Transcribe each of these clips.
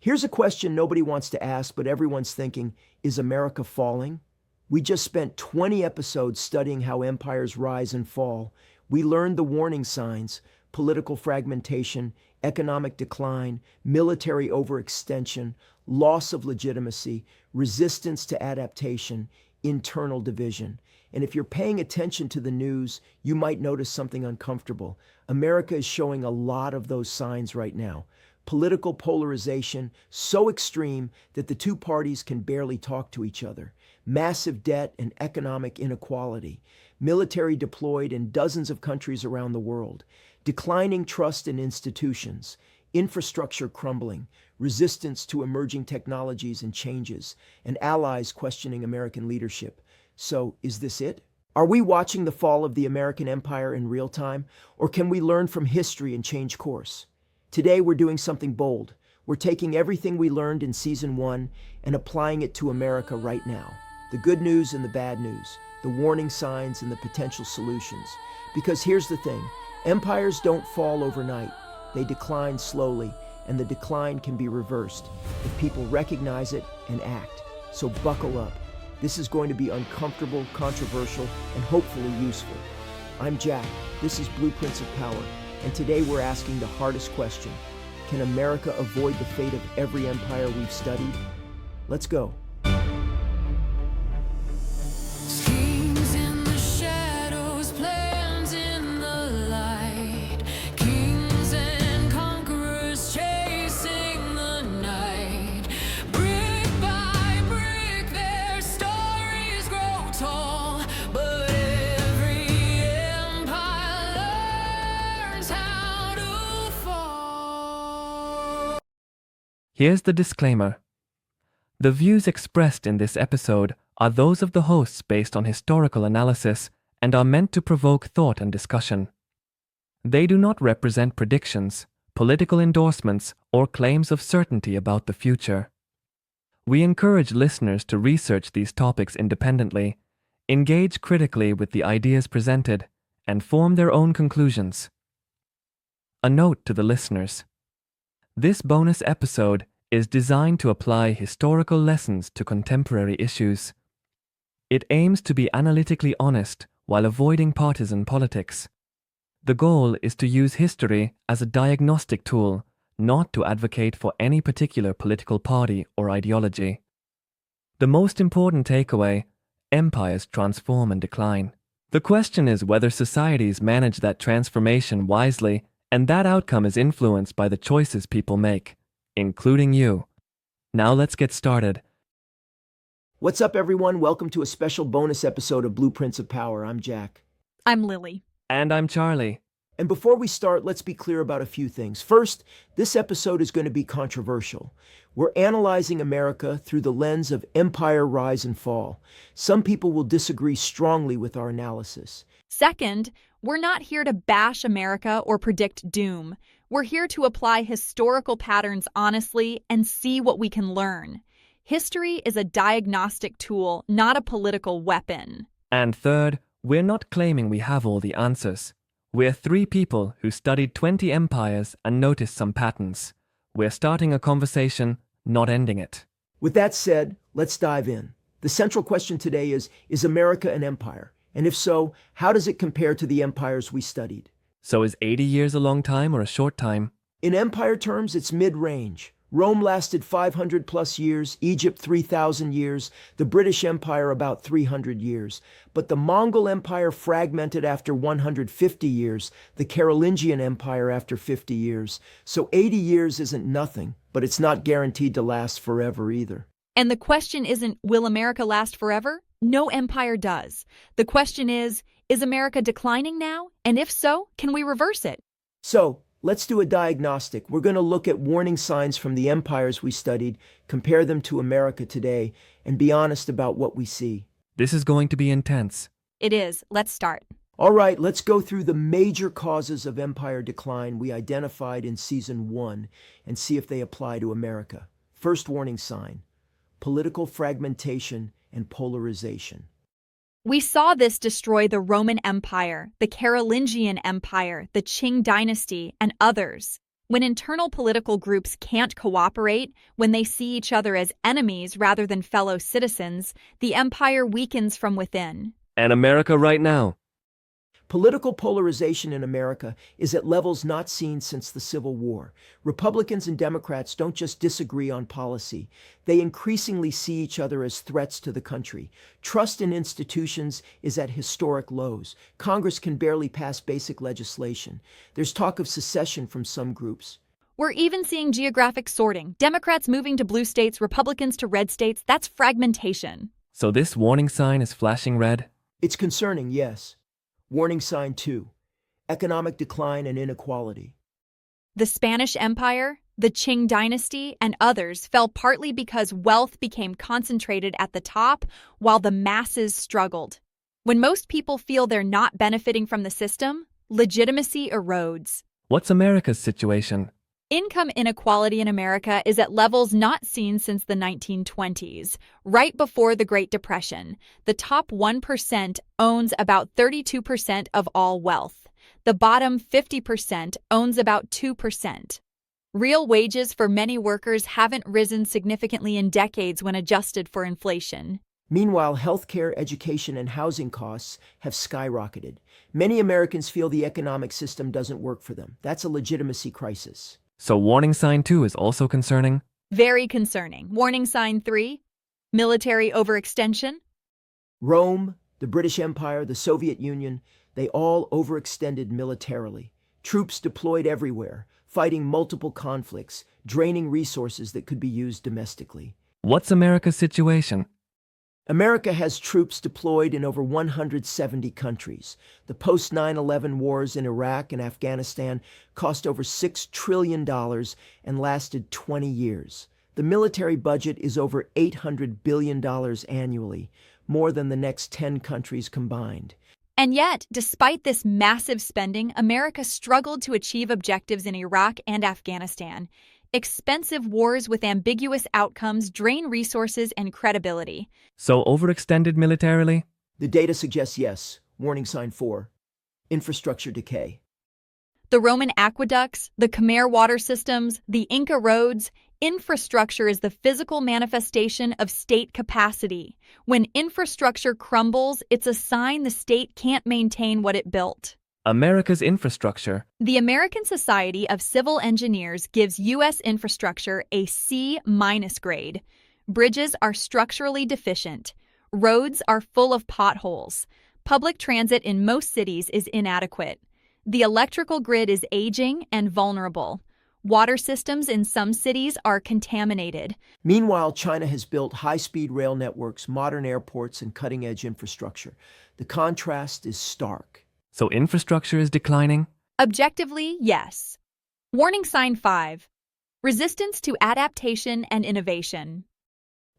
Here's a question nobody wants to ask, but everyone's thinking, is America falling? We just spent 20 episodes studying how empires rise and fall. We learned the warning signs: political fragmentation, economic decline, military overextension, loss of legitimacy, resistance to adaptation, internal division. And if you're paying attention to the news, you might notice something uncomfortable. America is showing a lot of those signs right now. Political polarization so extreme that the two parties can barely talk to each other. Massive debt and economic inequality. Military deployed in dozens of countries around the world. Declining trust in institutions. Infrastructure crumbling. Resistance to emerging technologies and changes. And allies questioning American leadership. So, is this it? Are we watching the fall of the American empire in real time? Or can we learn from history and change course? Today, we're doing something bold. We're taking everything we learned in Season 1 and applying it to America right now. The good news and the bad news, the warning signs and the potential solutions. Because here's the thing, empires don't fall overnight. They decline slowly, and the decline can be reversed if people recognize it and act. So buckle up. This is going to be uncomfortable, controversial, and hopefully useful. I'm Jack. This is Blueprints of Power. And today we're asking the hardest question. Can America avoid the fate of every empire we've studied? Let's go. Schemes in the shadows, plans in the light. Kings and conquerors chasing the night. Brick by brick, their stories grow tall. But every empire learns how to fall. Here's the disclaimer. The views expressed in this episode are those of the hosts based on historical analysis and are meant to provoke thought and discussion. They do not represent predictions, political endorsements, or claims of certainty about the future. We encourage listeners to research these topics independently, engage critically with the ideas presented, and form their own conclusions. A note to the listeners. This bonus episode is designed to apply historical lessons to contemporary issues. It aims to be analytically honest while avoiding partisan politics. The goal is to use history as a diagnostic tool, not to advocate for any particular political party or ideology. The most important takeaway: empires transform and decline. The question is whether societies manage that transformation wisely, and that outcome is influenced by the choices people make, including you. Now let's get started. What's up, everyone? Welcome to a special bonus episode of Blueprints of Power. I'm Jack. I'm Lily. And I'm Charlie. And before we start, let's be clear about a few things. First, this episode is going to be controversial. We're analyzing America through the lens of empire rise and fall. Some people will disagree strongly with our analysis. Second, we're not here to bash America or predict doom. We're here to apply historical patterns honestly and see what we can learn. History is a diagnostic tool, not a political weapon. And third, we're not claiming we have all the answers. We're three people who studied 20 empires and noticed some patterns. We're starting a conversation, not ending it. With that said, let's dive in. The central question today is America an empire? And if so, how does it compare to the empires we studied? So is 80 years a long time or a short time? In empire terms, it's mid-range. Rome lasted 500 plus years, Egypt 3,000 years, the British Empire about 300 years. But the Mongol Empire fragmented after 150 years, the Carolingian Empire after 50 years. So 80 years isn't nothing, but it's not guaranteed to last forever either. And the question isn't, will America last forever? No empire does. The question is America declining now? And if so, can we reverse it? So, let's do a diagnostic. We're going to look at warning signs from the empires we studied, compare them to America today, and be honest about what we see. This is going to be intense. It is. Let's start. All right, let's go through the major causes of empire decline we identified in Season 1 and see if they apply to America. First warning sign: political fragmentation and polarization. We saw this destroy the Roman Empire, the Carolingian Empire, the Qing dynasty, and others. When internal political groups can't cooperate, when they see each other as enemies rather than fellow citizens, the empire weakens from within. And America right now. Political polarization in America is at levels not seen since the Civil War. Republicans and Democrats don't just disagree on policy. They increasingly see each other as threats to the country. Trust in institutions is at historic lows. Congress can barely pass basic legislation. There's talk of secession from some groups. We're even seeing geographic sorting. Democrats moving to blue states, Republicans to red states. That's fragmentation. So this warning sign is flashing red? It's concerning, yes. Warning sign 2, economic decline and inequality. The Spanish Empire, the Qing dynasty, and others fell partly because wealth became concentrated at the top while the masses struggled. When most people feel they're not benefiting from the system, legitimacy erodes. What's America's situation? Income inequality in America is at levels not seen since the 1920s, right before the Great Depression. The top 1% owns about 32% of all wealth. The bottom 50% owns about 2%. Real wages for many workers haven't risen significantly in decades when adjusted for inflation. Meanwhile, healthcare, education, and housing costs have skyrocketed. Many Americans feel the economic system doesn't work for them. That's a legitimacy crisis. So warning sign 2 is also concerning? Very concerning. Warning sign 3, military overextension. Rome, the British Empire, the Soviet Union, they all overextended militarily. Troops deployed everywhere, fighting multiple conflicts, draining resources that could be used domestically. What's America's situation? America has troops deployed in over 170 countries. The post-9/11 wars in Iraq and Afghanistan cost over $6 trillion and lasted 20 years. The military budget is over $800 billion annually, more than the next 10 countries combined. And yet, despite this massive spending, America struggled to achieve objectives in Iraq and Afghanistan. Expensive wars with ambiguous outcomes drain resources and credibility. So overextended militarily? The data suggests yes. Warning sign 4, infrastructure decay. The Roman aqueducts, the Khmer water systems, the Inca roads, infrastructure is the physical manifestation of state capacity. When infrastructure crumbles, it's a sign the state can't maintain what it built. America's infrastructure. The American Society of Civil Engineers gives U.S. infrastructure a C- grade. Bridges are structurally deficient. Roads are full of potholes. Public transit in most cities is inadequate. The electrical grid is aging and vulnerable. Water systems in some cities are contaminated. Meanwhile, China has built high-speed rail networks, modern airports, and cutting-edge infrastructure. The contrast is stark. So infrastructure is declining? Objectively, yes. Warning sign 5, resistance to adaptation and innovation.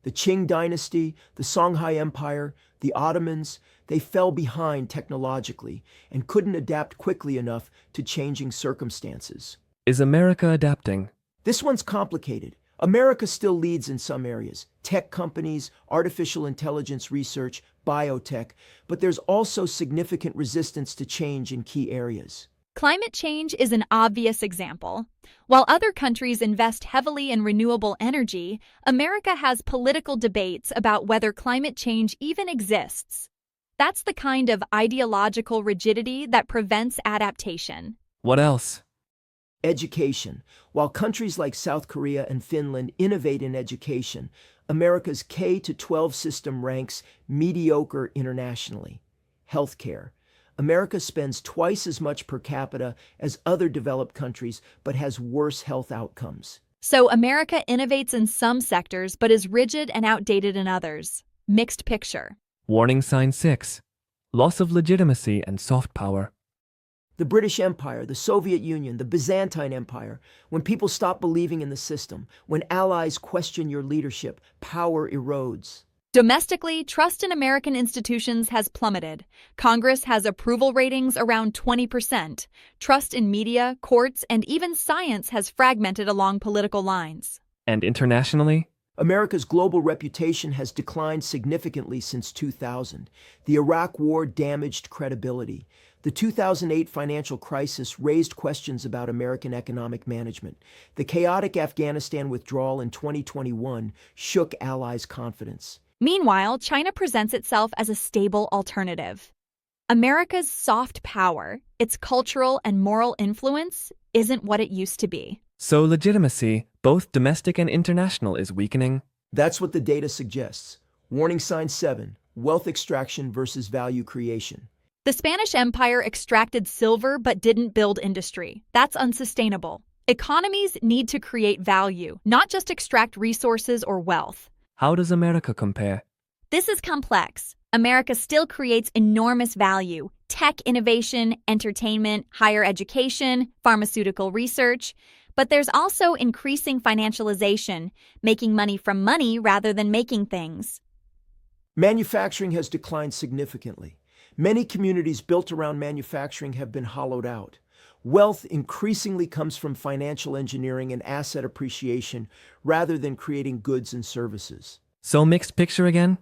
The Qing dynasty, the Songhai Empire, the Ottomans, they fell behind technologically and couldn't adapt quickly enough to changing circumstances. Is America adapting? This one's complicated. America still leads in some areas, tech companies, artificial intelligence research, biotech, but there's also significant resistance to change in key areas. Climate change is an obvious example. While other countries invest heavily in renewable energy, America has political debates about whether climate change even exists. That's the kind of ideological rigidity that prevents adaptation. What else? Education. While countries like South Korea and Finland innovate in education, America's K-12 system ranks mediocre internationally. Healthcare. America spends twice as much per capita as other developed countries, but has worse health outcomes. So America innovates in some sectors, but is rigid and outdated in others. Mixed picture. Warning sign 6, loss of legitimacy and soft power. The British Empire, the Soviet Union, the Byzantine Empire. When people stop believing in the system, when allies question your leadership, power erodes. Domestically, trust in American institutions has plummeted. Congress has approval ratings around 20%. Trust in media, courts, and even science has fragmented along political lines. And internationally? America's global reputation has declined significantly since 2000. The Iraq War damaged credibility. The 2008 financial crisis raised questions about American economic management. The chaotic Afghanistan withdrawal in 2021 shook allies' confidence. Meanwhile, China presents itself as a stable alternative. America's soft power, its cultural and moral influence, isn't what it used to be. So legitimacy, both domestic and international, is weakening? That's what the data suggests. Warning sign 7, wealth extraction versus value creation. The Spanish Empire extracted silver but didn't build industry. That's unsustainable. Economies need to create value, not just extract resources or wealth. How does America compare? This is complex. America still creates enormous value: tech innovation, entertainment, higher education, pharmaceutical research. But there's also increasing financialization, making money from money rather than making things. Manufacturing has declined significantly. Many communities built around manufacturing have been hollowed out. Wealth increasingly comes from financial engineering and asset appreciation rather than creating goods and services. So mixed picture again?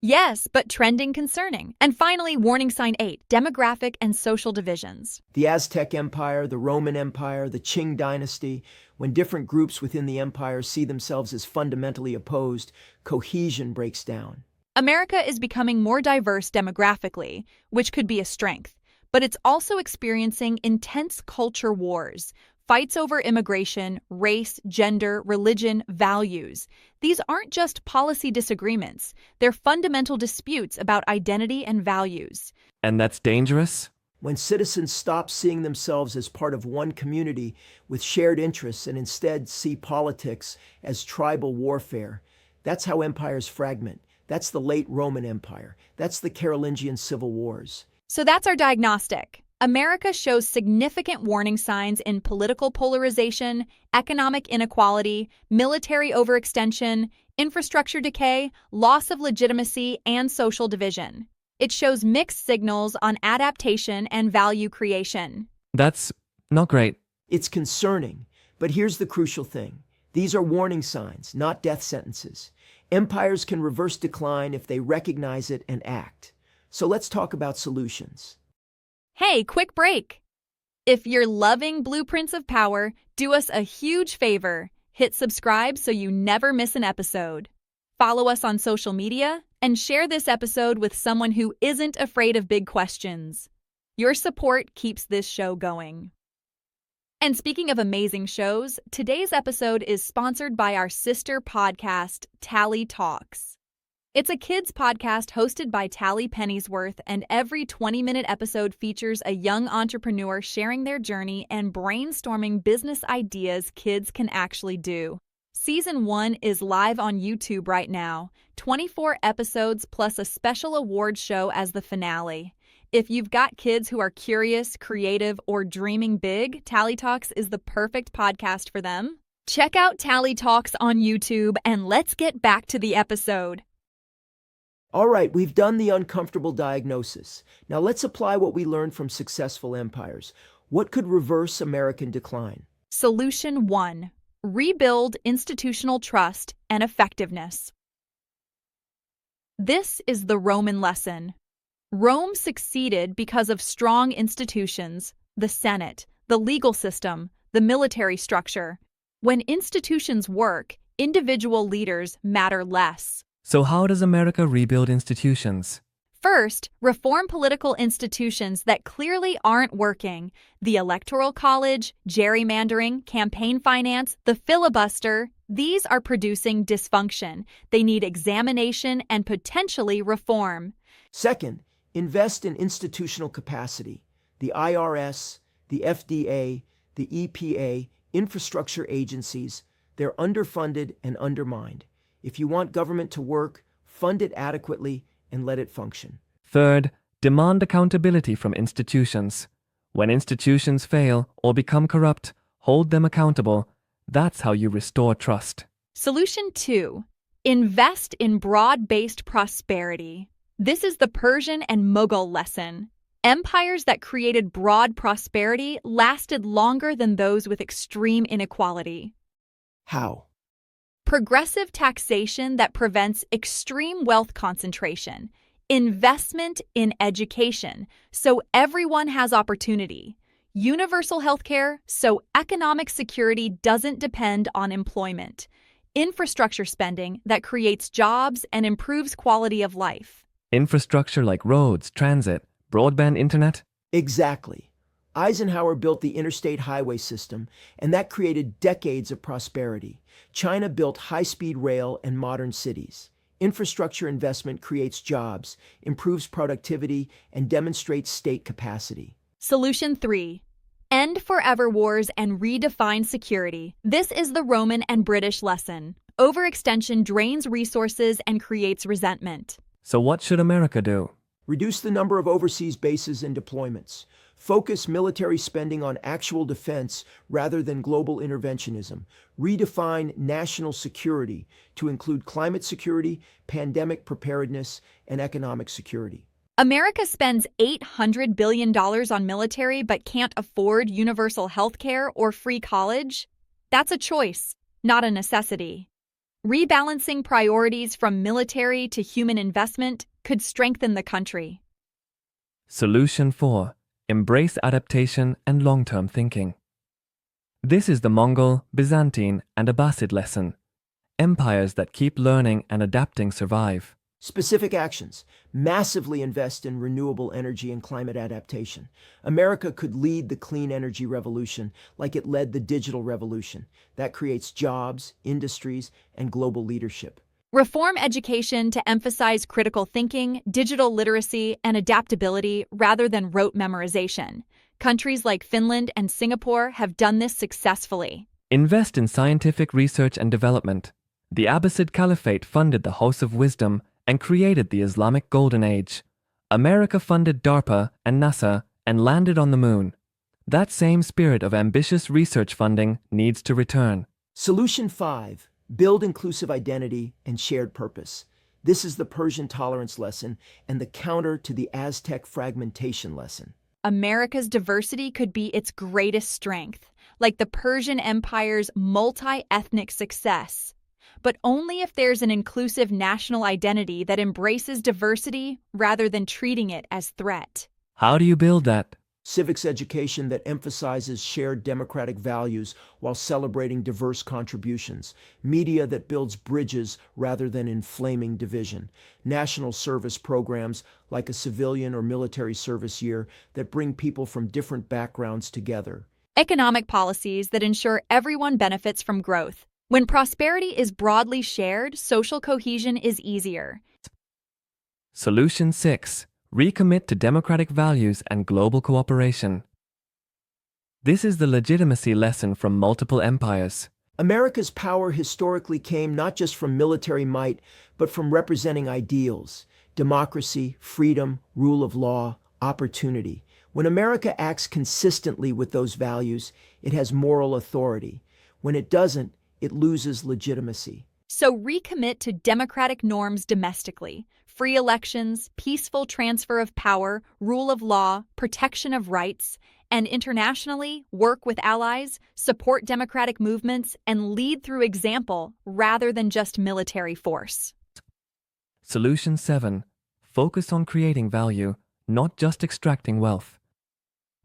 Yes, but trending concerning. And finally, warning sign 8, demographic and social divisions. The Aztec Empire, the Roman Empire, the Qing dynasty, when different groups within the empire see themselves as fundamentally opposed, cohesion breaks down. America is becoming more diverse demographically, which could be a strength, but it's also experiencing intense culture wars, fights over immigration, race, gender, religion, values. These aren't just policy disagreements, they're fundamental disputes about identity and values. And that's dangerous? When citizens stop seeing themselves as part of one community with shared interests and instead see politics as tribal warfare, that's how empires fragment. That's the late Roman Empire. That's the Carolingian Civil Wars. So that's our diagnostic. America shows significant warning signs in political polarization, economic inequality, military overextension, infrastructure decay, loss of legitimacy, and social division. It shows mixed signals on adaptation and value creation. That's not great. It's concerning, but here's the crucial thing. These are warning signs, not death sentences. Empires can reverse decline if they recognize it and act. So let's talk about solutions. Hey, quick break! If you're loving Blueprints of Power, do us a huge favor. Hit subscribe so you never miss an episode. Follow us on social media and share this episode with someone who isn't afraid of big questions. Your support keeps this show going. And speaking of amazing shows, today's episode is sponsored by our sister podcast, Tally Talks. It's a kids podcast hosted by Tally Pennyworth, and every 20-minute episode features a young entrepreneur sharing their journey and brainstorming business ideas kids can actually do. Season 1 is live on YouTube right now, 24 episodes plus a special award show as the finale. If you've got kids who are curious, creative, or dreaming big, Tally Talks is the perfect podcast for them. Check out Tally Talks on YouTube, and let's get back to the episode. All right, we've done the uncomfortable diagnosis. Now let's apply what we learned from successful empires. What could reverse American decline? Solution 1. Rebuild institutional trust and effectiveness. This is the Roman lesson. Rome succeeded because of strong institutions, the Senate, the legal system, the military structure. When institutions work, individual leaders matter less. So how does America rebuild institutions? First, reform political institutions that clearly aren't working. The Electoral College, gerrymandering, campaign finance, the filibuster, these are producing dysfunction. They need examination and potentially reform. Second, invest in institutional capacity. The IRS, the FDA, the EPA, infrastructure agencies, they're underfunded and undermined. If you want government to work, fund it adequately and let it function. Third, demand accountability from institutions. When institutions fail or become corrupt, hold them accountable. That's how you restore trust. Solution 2. Invest in broad-based prosperity. This is the Persian and Mughal lesson. Empires that created broad prosperity lasted longer than those with extreme inequality. How? Progressive taxation that prevents extreme wealth concentration. Investment in education, so everyone has opportunity. Universal healthcare, so economic security doesn't depend on employment. Infrastructure spending that creates jobs and improves quality of life. Infrastructure like roads, transit, broadband internet? Exactly. Eisenhower built the interstate highway system, and that created decades of prosperity. China built high-speed rail and modern cities. Infrastructure investment creates jobs, improves productivity, and demonstrates state capacity. Solution 3. End forever wars and redefine security. This is the Roman and British lesson. Overextension drains resources and creates resentment. So what should America do? Reduce the number of overseas bases and deployments. Focus military spending on actual defense rather than global interventionism. Redefine national security to include climate security, pandemic preparedness, and economic security. America spends $800 billion on military but can't afford universal health care or free college? That's a choice, not a necessity. Rebalancing priorities from military to human investment could strengthen the country. Solution 4. Embrace adaptation and long-term thinking. This is the Mongol, Byzantine, and Abbasid lesson. Empires that keep learning and adapting survive. Specific actions. Massively invest in renewable energy and climate adaptation. America could lead the clean energy revolution like it led the digital revolution. That creates jobs, industries, and global leadership. Reform education to emphasize critical thinking, digital literacy, and adaptability rather than rote memorization. Countries like Finland and Singapore have done this successfully. Invest in scientific research and development. The Abbasid Caliphate funded the House of Wisdom and created the Islamic Golden Age. America funded DARPA and NASA and landed on the moon. That same spirit of ambitious research funding needs to return. Solution 5. Build inclusive identity and shared purpose. This is the Persian tolerance lesson and the counter to the Aztec fragmentation lesson. America's diversity could be its greatest strength, like the Persian Empire's multi-ethnic success. But only if there's an inclusive national identity that embraces diversity rather than treating it as threat. How do you build that? Civics education that emphasizes shared democratic values while celebrating diverse contributions. Media that builds bridges rather than inflaming division. National service programs like a civilian or military service year that bring people from different backgrounds together. Economic policies that ensure everyone benefits from growth. When prosperity is broadly shared, social cohesion is easier. Solution 6. Recommit to democratic values and global cooperation. This is the legitimacy lesson from multiple empires. America's power historically came not just from military might, but from representing ideals: democracy, freedom, rule of law, opportunity. When America acts consistently with those values, it has moral authority. When it doesn't, it loses legitimacy. So recommit to democratic norms domestically. Free elections, peaceful transfer of power, rule of law, protection of rights, and internationally, work with allies, support democratic movements, and lead through example rather than just military force. Solution 7. Focus on creating value, not just extracting wealth.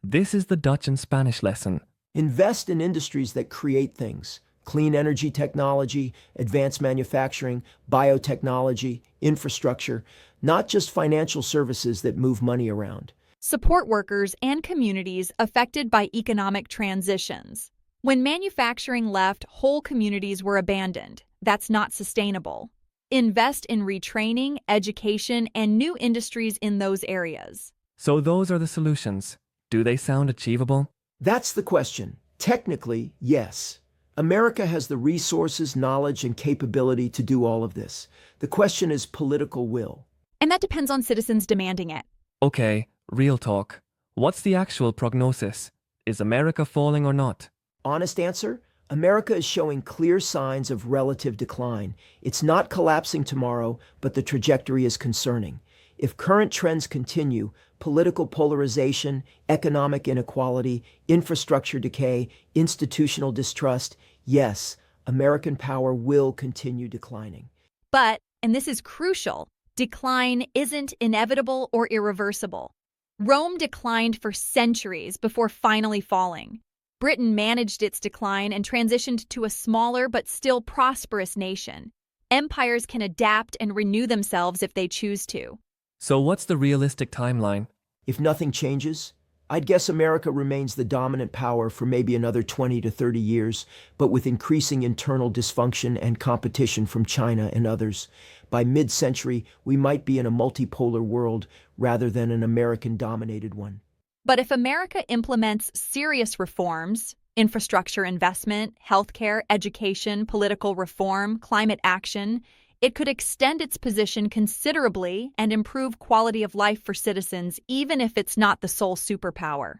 This is the Dutch and Spanish lesson. Invest in industries that create things. Clean energy technology, advanced manufacturing, biotechnology, infrastructure, not just financial services that move money around. Support workers and communities affected by economic transitions. When manufacturing left, whole communities were abandoned. That's not sustainable. Invest in retraining, education, and new industries in those areas. So those are the solutions. Do they sound achievable? That's the question. Technically, yes. America has the resources, knowledge, and capability to do all of this. The question is political will. And that depends on citizens demanding it. Okay, real talk. What's the actual prognosis? Is America falling or not? Honest answer? America is showing clear signs of relative decline. It's not collapsing tomorrow, but the trajectory is concerning. If current trends continue, political polarization, economic inequality, infrastructure decay, institutional distrust, yes, American power will continue declining. But, and this is crucial, decline isn't inevitable or irreversible. Rome declined for centuries before finally falling. Britain managed its decline and transitioned to a smaller but still prosperous nation. Empires can adapt and renew themselves if they choose to. So what's the realistic timeline? If nothing changes, I'd guess America remains the dominant power for maybe another 20 to 30 years, but with increasing internal dysfunction and competition from China and others. By mid-century, we might be in a multipolar world rather than an American-dominated one. But if America implements serious reforms, infrastructure investment, healthcare, education, political reform, climate action, it could extend its position considerably and improve quality of life for citizens, even if it's not the sole superpower.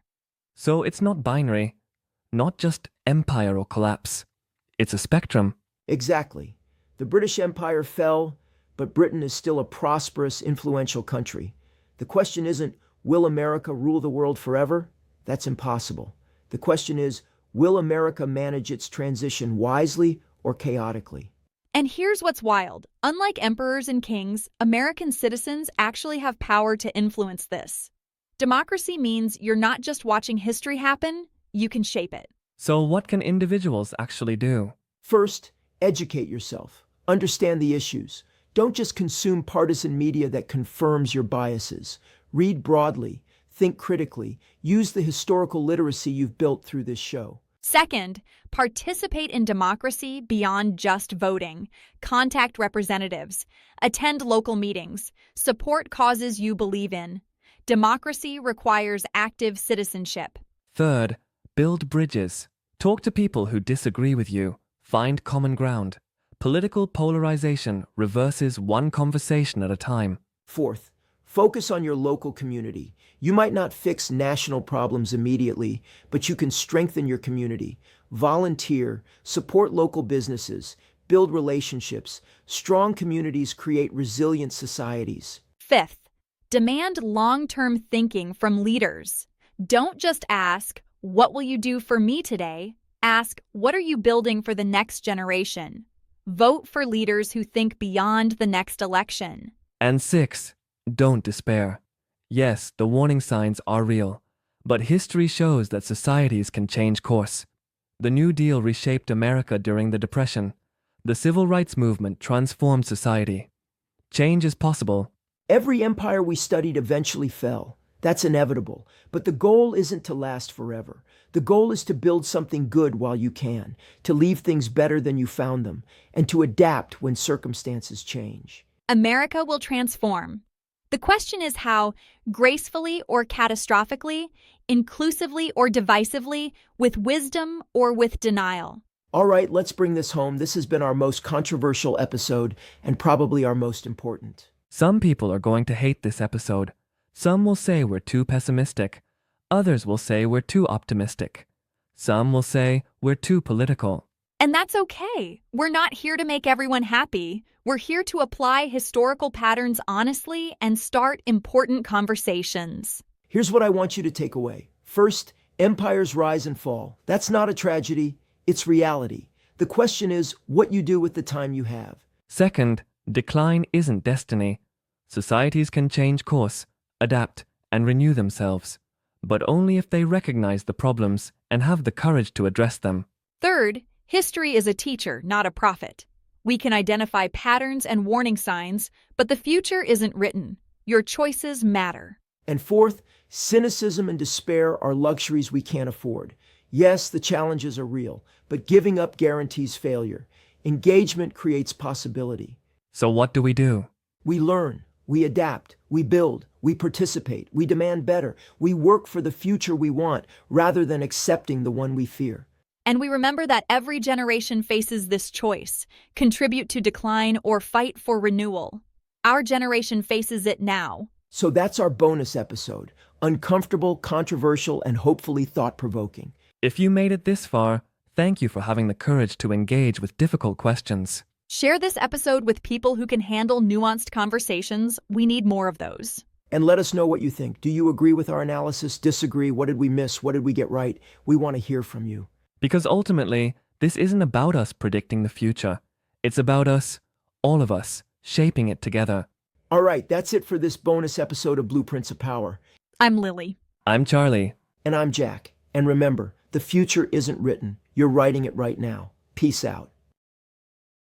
So it's not binary, not just empire or collapse. It's a spectrum. Exactly. The British Empire fell, but Britain is still a prosperous, influential country. The question isn't, will America rule the world forever? That's impossible. The question is, will America manage its transition wisely or chaotically? And here's what's wild. Unlike emperors and kings, American citizens actually have power to influence this. Democracy means you're not just watching history happen, you can shape it. So what can individuals actually do? First, educate yourself. Understand the issues. Don't just consume partisan media that confirms your biases. Read broadly, think critically, use the historical literacy you've built through this show. Second, participate in democracy beyond just voting. Contact representatives. Attend local meetings. Support causes you believe in. Democracy requires active citizenship. Third, build bridges. Talk to people who disagree with you. Find common ground. Political polarization reverses one conversation at a time. Fourth, focus on your local community. You might not fix national problems immediately, but you can strengthen your community. Volunteer, support local businesses, build relationships. Strong communities create resilient societies. Fifth, demand long-term thinking from leaders. Don't just ask, "What will you do for me today?" Ask, "What are you building for the next generation?" Vote for leaders who think beyond the next election. And six, don't despair. Yes, the warning signs are real, but history shows that societies can change course. The New Deal reshaped America during the Depression. The Civil Rights Movement transformed society. Change is possible. Every empire we studied eventually fell. That's inevitable. But the goal isn't to last forever. The goal is to build something good while you can, to leave things better than you found them, and to adapt when circumstances change. America will transform. The question is how, gracefully or catastrophically, inclusively or divisively, with wisdom or with denial. All right, let's bring this home. This has been our most controversial episode and probably our most important. Some people are going to hate this episode. Some will say we're too pessimistic. Others will say we're too optimistic. Some will say we're too political. And that's okay. We're not here to make everyone happy. We're here to apply historical patterns honestly and start important conversations. Here's what I want you to take away. First, empires rise and fall. That's not a tragedy, it's reality. The question is what you do with the time you have. Second, decline isn't destiny. Societies can change course, adapt, and renew themselves, but only if they recognize the problems and have the courage to address them. Third, history is a teacher, not a prophet. We can identify patterns and warning signs, but the future isn't written. Your choices matter. And fourth, cynicism and despair are luxuries we can't afford. Yes, the challenges are real, but giving up guarantees failure. Engagement creates possibility. So what do? We learn, we adapt, we build, we participate, we demand better. We work for the future we want rather than accepting the one we fear. And we remember that every generation faces this choice: contribute to decline or fight for renewal. Our generation faces it now. So that's our bonus episode. Uncomfortable, controversial, and hopefully thought-provoking. If you made it this far, thank you for having the courage to engage with difficult questions. Share this episode with people who can handle nuanced conversations. We need more of those. And let us know what you think. Do you agree with our analysis? Disagree? What did we miss? What did we get right? We want to hear from you. Because ultimately, this isn't about us predicting the future. It's about us, all of us, shaping it together. All right, that's it for this bonus episode of Blueprints of Power. I'm Lily. I'm Charlie. And I'm Jack. And remember, the future isn't written. You're writing it right now. Peace out.